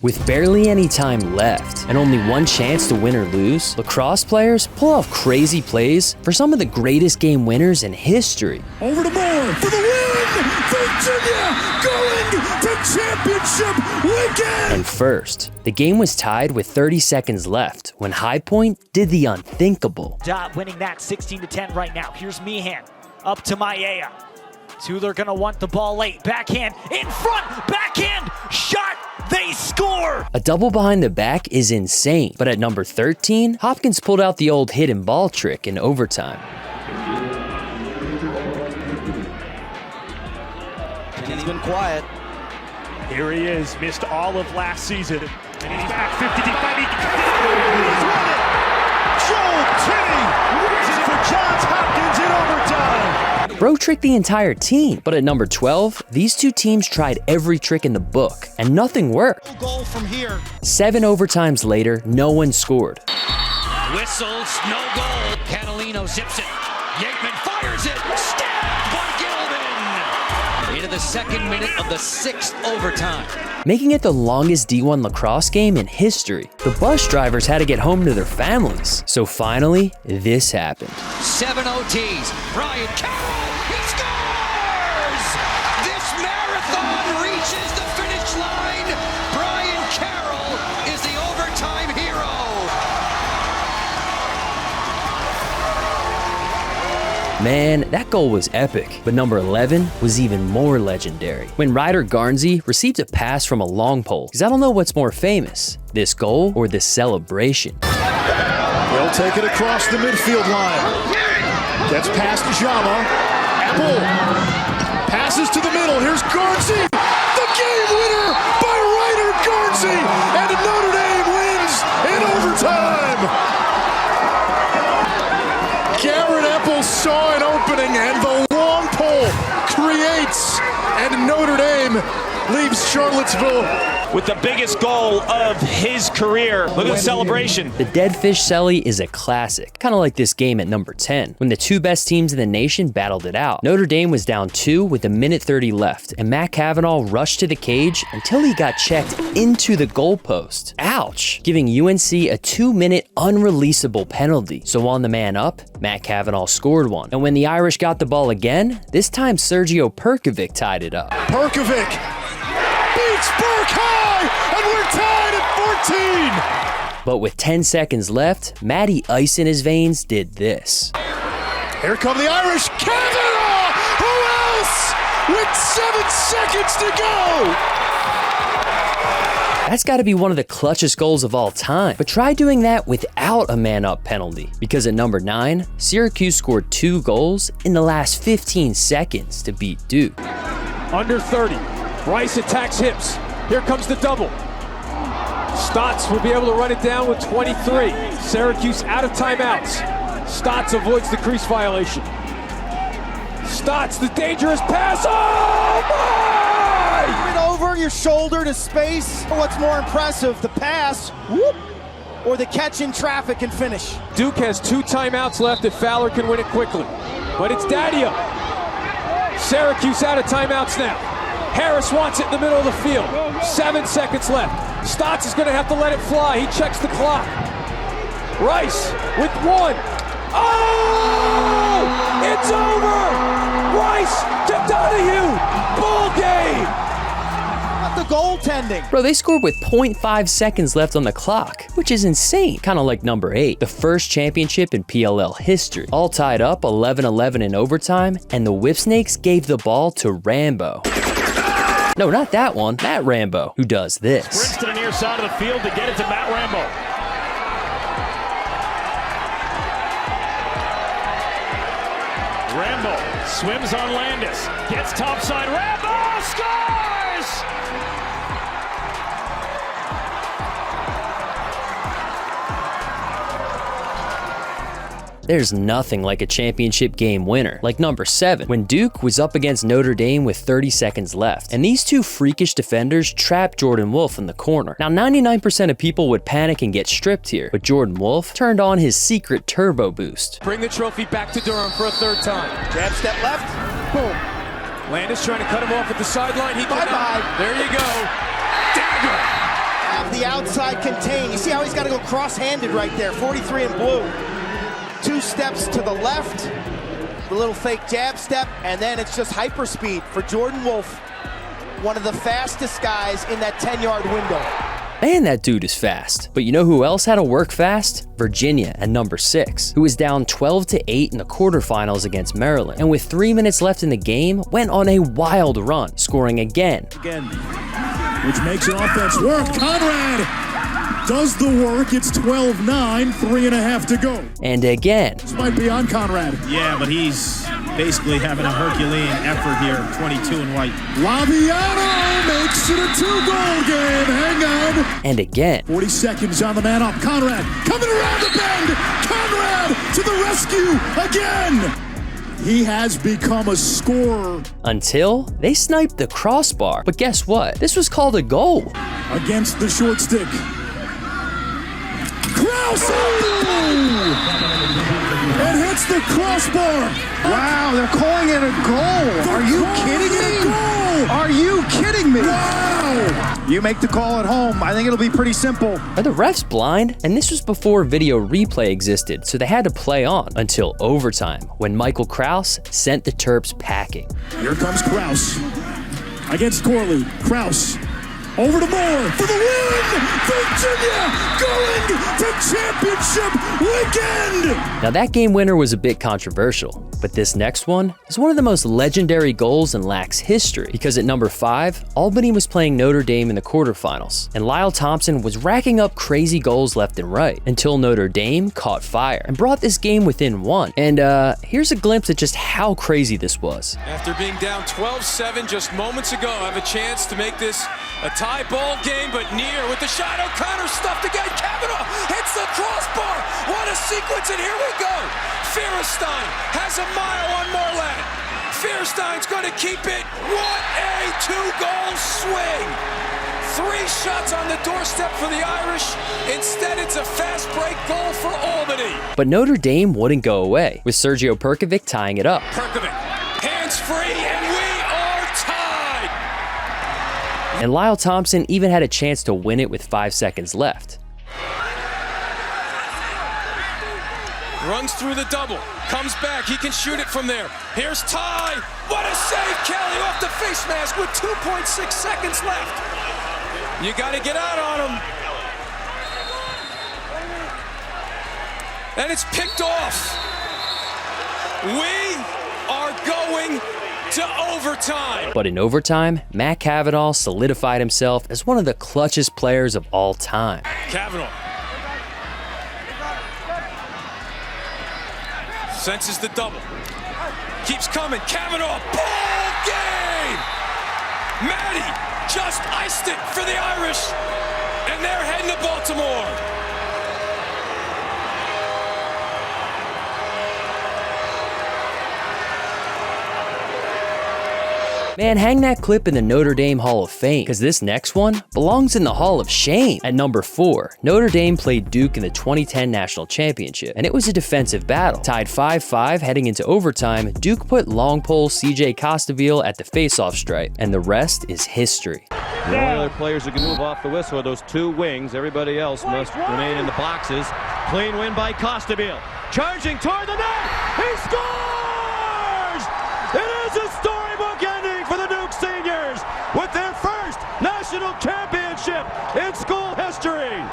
With barely any time left and only one chance to win or lose, lacrosse players pull off crazy plays for some of the greatest game winners in history. Over to Moore for the win! Virginia going to championship weekend! And first, the game was tied with 30 seconds left when High Point did the unthinkable. Job winning that 16-10 right now. Here's Meehan up to Maea. They're gonna want the ball late. Backhand in front, backhand shot. They score! A double behind the back is insane, but at number 13, Hopkins pulled out the old hidden ball trick in overtime. And he's been quiet. Here he is, missed all of last season. And he's back 50 deep. He's won it! Joel Tinney wins it for Johns Hopkins in overtime! Bro tricked the entire team, but at number 12, these two teams tried every trick in the book, and nothing worked. No goal from here. 7 overtimes later, no one scored. Whistles, no goal. Catalino zips it. Yankman fires it. Stabbed by Gilman. Into the second minute of the 6th overtime. Making it the longest D1 lacrosse game in history. The bus drivers had to get home to their families. So finally, this happened. 7 OTs. Brian Carroll, he scores! This marathon reaches the finish line. Brian Carroll is the overtime hero. Man, that goal was epic, but number 11 was even more legendary. When Ryder Garnsey received a pass from a long pole, because I don't know what's more famous, this goal or this celebration. They'll take it across the midfield line. Gets past Jama. Apple passes to the middle. Here's Garnsey. The game winner by Ryder Garnsey. And Notre Dame wins in overtime. Cameron Apple saw an opening and the long pole creates. And Notre Dame leaves Charlottesville With the biggest goal of his career. Look at the celebration. The Dead Fish Celly is a classic, kind of like this game at number 10, when the two best teams in the nation battled it out. Notre Dame was down 2 with a minute 30 left, and Matt Cavanaugh rushed to the cage until he got checked into the goalpost. Ouch! Giving UNC a 2-minute unreleasable penalty. So on the man up, Matt Cavanaugh scored one. And when the Irish got the ball again, this time Sergio Perkovic tied it up. Perkovic beats Burke high, and we're tied at 14. But with 10 seconds left, Matty Ice in his veins did this. Here come the Irish. Cavanaugh! Who else? With 7 seconds to go! That's got to be one of the clutchest goals of all time. But try doing that without a man-up penalty. Because at number 9, Syracuse scored 2 goals in the last 15 seconds to beat Duke. Under 30. Bryce attacks hips. Here comes the double. Stotts will be able to run it down with 23. Syracuse out of timeouts. Stotts avoids the crease violation. Stotts, the dangerous pass. Oh my! It over your shoulder to space. What's more impressive, the pass, whoop, or the catch in traffic and finish? Duke has 2 timeouts left if Fowler can win it quickly. But it's Daddio. Syracuse out of timeouts now. Harris wants it in the middle of the field. 7 seconds left. Stotts is going to have to let it fly. He checks the clock. Rice with 1. Oh! It's over! Rice to Donahue! Ball game! Not the goaltending. Bro, they scored with 0.5 seconds left on the clock, which is insane. Kind of like number 8, the first championship in PLL history. All tied up 11-11 in overtime, and the Whipsnakes gave the ball to Rambo. No, not that one, Matt Rambo, who does this. Sprints to the near side of the field to get it to Matt Rambo. Rambo swims on Landis, gets topside, Rambo scores! There's nothing like a championship game winner, like number 7, when Duke was up against Notre Dame with 30 seconds left, and these two freakish defenders trapped Jordan Wolfe in the corner. Now, 99% of people would panic and get stripped here, but Jordan Wolfe turned on his secret turbo boost. Bring the trophy back to Durham for a 3rd time. Jab step left, boom. Landis trying to cut him off at the sideline. He Bye-bye. There you go. Dagger. the outside contain. You see how he's got to go cross-handed right there, 43 in blue. 2 steps to the left, the little fake jab step, and then it's just hyperspeed for Jordan Wolf, one of the fastest guys in that 10-yard window. Man, that dude is fast. But you know who else had to work fast? Virginia at number 6, who was down 12-8 in the quarterfinals against Maryland, and with 3 minutes left in the game, went on a wild run, scoring again. Which makes the offense work. Conrad does the work. It's 12-9, 3.5 to go. And again. This might be on Conrad. Yeah, but he's basically having a Herculean effort here, 22 in white. Laviano makes it a 2-goal game. Hang on. And again. 40 seconds on the man up. Conrad coming around the bend. Conrad to the rescue again. He has become a scorer. Until they sniped the crossbar. But guess what? This was called a goal. Against the short stick. Krause! It hits the crossbar. Wow, they're calling it a goal. Are you kidding me? Are you kidding me? Wow! You make the call at home. I think it'll be pretty simple. Are the refs blind? And this was before video replay existed, so they had to play on until overtime, when Michael Krause sent the Terps packing. Here comes Krause against Goalie. Krause over to Moore for the win! Virginia going to championship weekend! Now that game winner was a bit controversial, but this next one is one of the most legendary goals in Lac's history, because at number 5, Albany was playing Notre Dame in the quarterfinals, and Lyle Thompson was racking up crazy goals left and right, until Notre Dame caught fire and brought this game within 1. And here's a glimpse at just how crazy this was. After being down 12-7 just moments ago, I have a chance to make this a tie ball game, but near with the shot. O'Connor stuffed again. Kavanaugh hits the crossbar. What a sequence, and here we go. Fierstein has a mile on Moreland. Fierstein's going to keep it. What a 2-goal swing. 3 shots on the doorstep for the Irish. Instead, it's a fast break goal for Albany. But Notre Dame wouldn't go away, with Sergio Perkovic tying it up. Perkovic, hands free, and we are tied. And Lyle Thompson even had a chance to win it with 5 seconds left. Runs through the double, comes back, he can shoot it from there. Here's Ty, what a save, Kelly, off the face mask with 2.6 seconds left. You gotta get out on him. And it's picked off. We are going to overtime. But in overtime, Matt Cavanaugh solidified himself as one of the clutchest players of all time. Cavanaugh senses the double, keeps coming. Cavanaugh, ball game. Matty just iced it for the Irish, and they're heading to Baltimore. Man, hang that clip in the Notre Dame Hall of Fame, because this next one belongs in the Hall of Shame. At number 4, Notre Dame played Duke in the 2010 National Championship, and it was a defensive battle. Tied 5-5 heading into overtime, Duke put long pole CJ Costaville at the faceoff stripe, and the rest is history. The only other players who can move off the whistle are those 2 wings. Everybody else must remain in the boxes. Clean win by Costaville. Charging toward the net. He scores! It is a storybook ending for the Duke seniors with their first national championship in school history.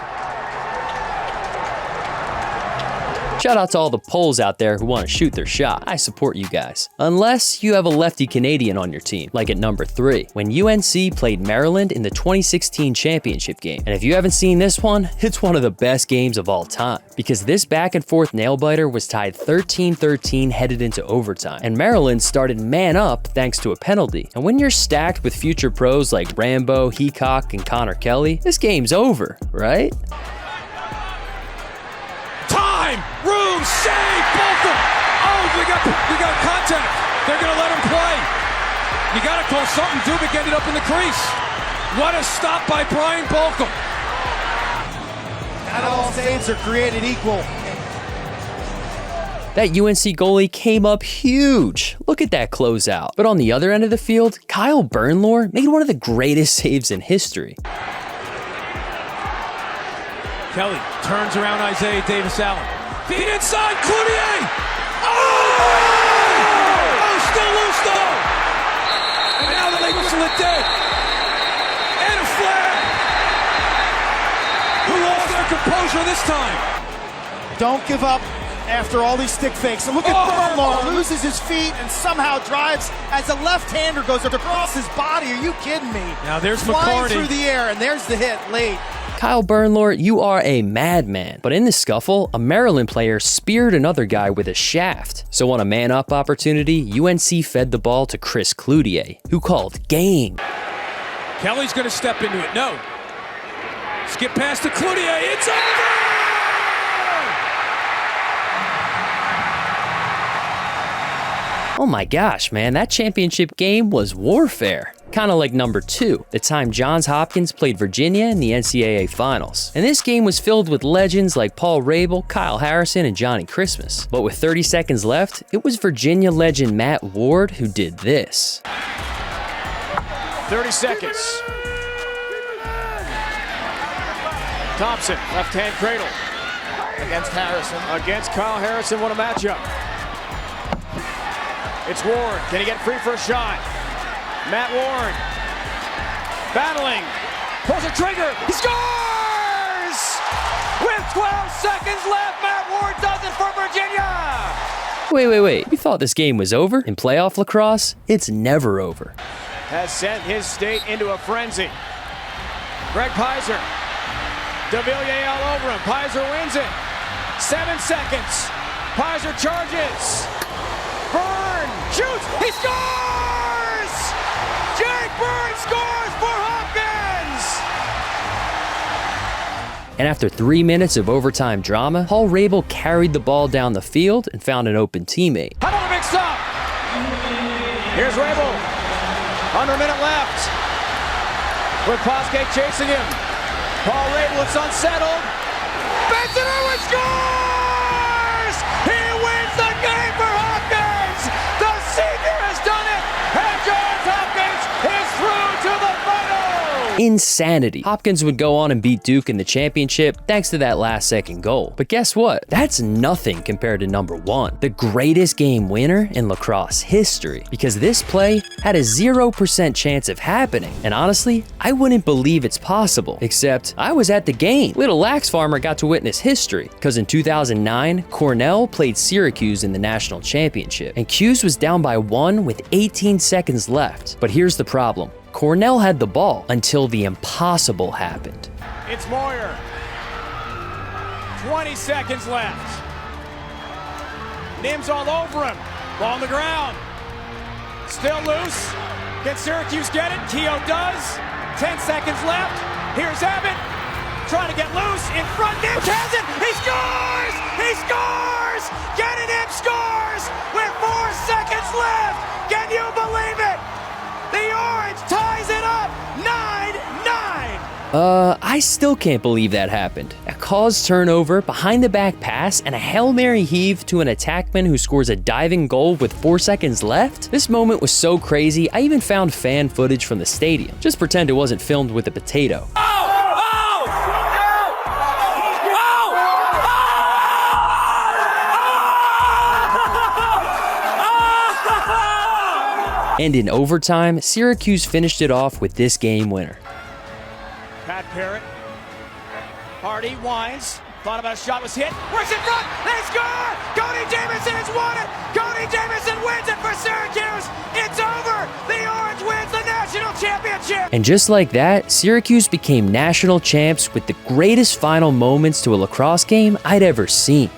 Shout out to all the Poles out there who want to shoot their shot. I support you guys. Unless you have a lefty Canadian on your team, like at number 3, when UNC played Maryland in the 2016 championship game. And if you haven't seen this one, it's one of the best games of all time, because this back and forth nail-biter was tied 13-13 headed into overtime, and Maryland started man up thanks to a penalty. And when you're stacked with future pros like Rambo, Heacock, and Connor Kelly, this game's over, right? Time, room, save, Bolton. Oh, we got contact. They're gonna let him play. You gotta call something. Dubik ended up in the crease. What a stop by Brian Bolton. Not all saves are created equal. That UNC goalie came up huge. Look at that closeout. But on the other end of the field, Kyle Bernlohr made one of the greatest saves in history. Kelly turns around Isaiah Davis-Allen. Feed inside, Cloutier! Oh, still loose though! And now they whistle it dead. And a flag! Who lost their composure this time? Don't give up after all these stick fakes. And look at Bernlaw, loses his feet and somehow drives as a left-hander goes across his body. Are you kidding me? Now there's Flying McCarty. through the air, and there's the hit late. Kyle Bernlaw, you are a madman. But in the scuffle, a Maryland player speared another guy with a shaft. So on a man-up opportunity, UNC fed the ball to Chris Cloutier, who called game. Kelly's going to step into it. No. Skip past to Cloutier. It's over! Oh my gosh, man, that championship game was warfare. Kind of like number 2, the time Johns Hopkins played Virginia in the NCAA Finals. And this game was filled with legends like Paul Rabel, Kyle Harrison, and Johnny Christmas. But with 30 seconds left, it was Virginia legend Matt Ward who did this. 30 seconds. Thompson, left-hand cradle. Against Harrison. Against Kyle Harrison, what a matchup. It's Ward. Can he get free for a shot? Matt Ward. Battling. Pulls a trigger. He scores! With 12 seconds left, Matt Ward does it for Virginia! Wait. You thought this game was over? In playoff lacrosse, it's never over. Has sent his state into a frenzy. Greg Pizer. DeVilliers all over him. Pizer wins it. 7 seconds. Pizer charges. Byrne shoots. He scores! Jake Byrne scores for Hopkins! And after 3 minutes of overtime drama, Paul Rabel carried the ball down the field and found an open teammate. Another big stop. Here's Rabel. Under a minute left. With Poskett chasing him. Paul Rabel, it's unsettled. Benson Irwin scores! He wins the game for Hopkins! The senior has done it! And Johns Hopkins is through to the final! Insanity. Hopkins would go on and beat Duke in the championship thanks to that last-second goal. But guess what? That's nothing compared to number 1, the greatest game winner in lacrosse history. Because this play had a 0% chance of happening. And honestly, I wouldn't believe it's possible. Except, I was at the game. Little Lax Farmer got to witness history. Because in 2009, Cornell played Syracuse in the national championship. And 'Cuse was down by 1 with 18 seconds left. But here's the problem. Cornell had the ball until the impossible happened. It's Moyer. 20 seconds left. Nims all over him. Ball on the ground. Still loose. Can Syracuse get it? Keogh does. 10 seconds left. Here's Abbott. Trying to get loose. In front. Nims has it. He scores! He scores! Gannon Nims scores with 4 seconds left. Can you believe it? The Orange ties it up, 9-9. I still can't believe that happened. A caused turnover, behind the back pass, and a Hail Mary heave to an attackman who scores a diving goal with 4 seconds left? This moment was so crazy, I even found fan footage from the stadium. Just pretend it wasn't filmed with a potato. And in overtime, Syracuse finished it off with this game winner. Pat Parrott. Hardy winds. Thought about a shot, was hit. Works in front. They score! Cody Jamison has won it! Cody Jamison wins it for Syracuse! It's over! The Orange wins the national championship! And just like that, Syracuse became national champs with the greatest final moments to a lacrosse game I'd ever seen.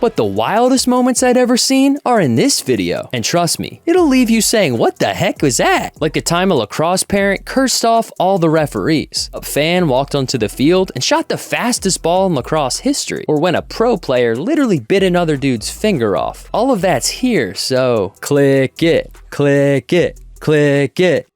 But the wildest moments I'd ever seen are in this video. And trust me, it'll leave you saying, what the heck was that? Like the time a lacrosse parent cursed off all the referees. A fan walked onto the field and shot the fastest ball in lacrosse history. Or when a pro player literally bit another dude's finger off. All of that's here, so click it, click it, click it.